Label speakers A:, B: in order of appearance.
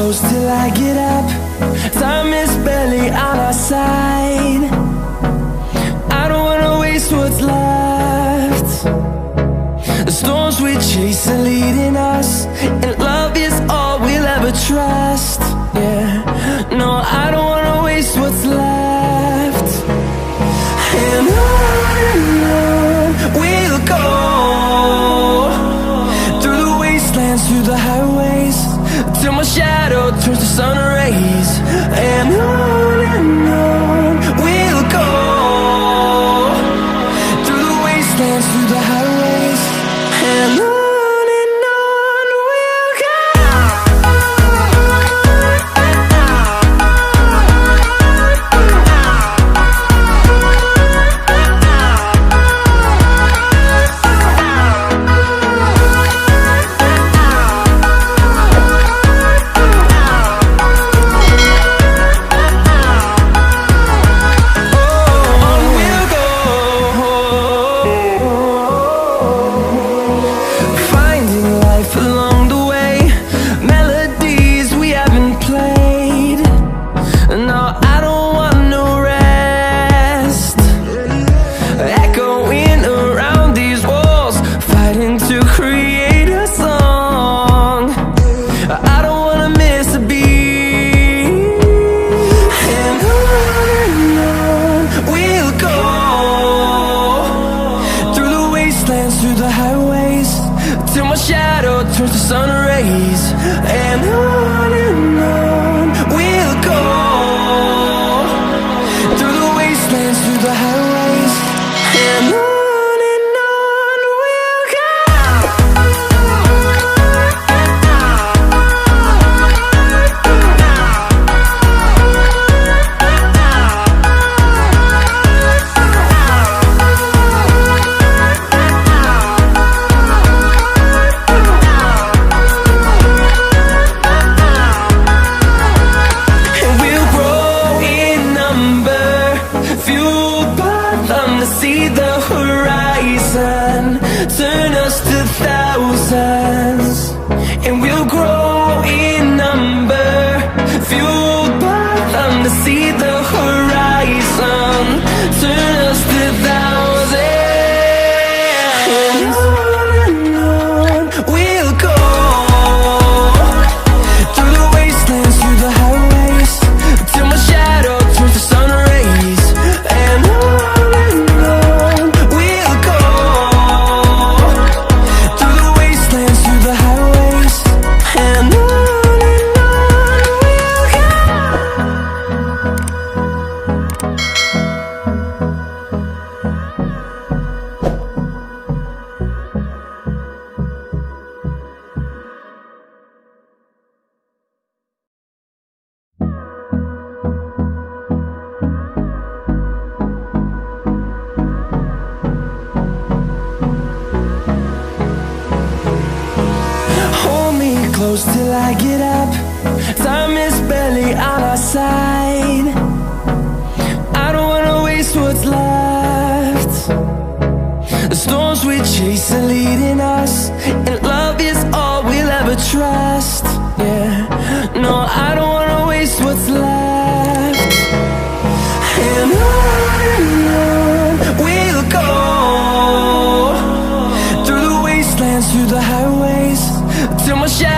A: close till I get up. Time is barely on our side. I don't wanna waste what's left. The storms we chase are leading us, and love is all we'll ever trust. Yeah, no, I don't wanna waste what's left. And on we'll go, through the wastelands, through the highways, till my shadow turns to sun rays. And on we'll go, through the wastelands, through the highways, and on we'll go. Through the highways, till my shadow turns to sun rays. And on we'll go, through the wastelands, through the highways, and on we'll go. See the horizon, turn us to thousands, and we'll grow in number, fueled by them to see the horizon, turn us to thousands. And on we'll go, through the wastelands, through the highways, till my shadow turns to sun rays. And close till I get up. Time is barely on our side. I don't wanna waste what's left. The storms we chase are leading us, and love is all we'll ever trust. Yeah, no, I don't wanna waste what's left. And on we'll go, through the wastelands, through the highways, till my shadow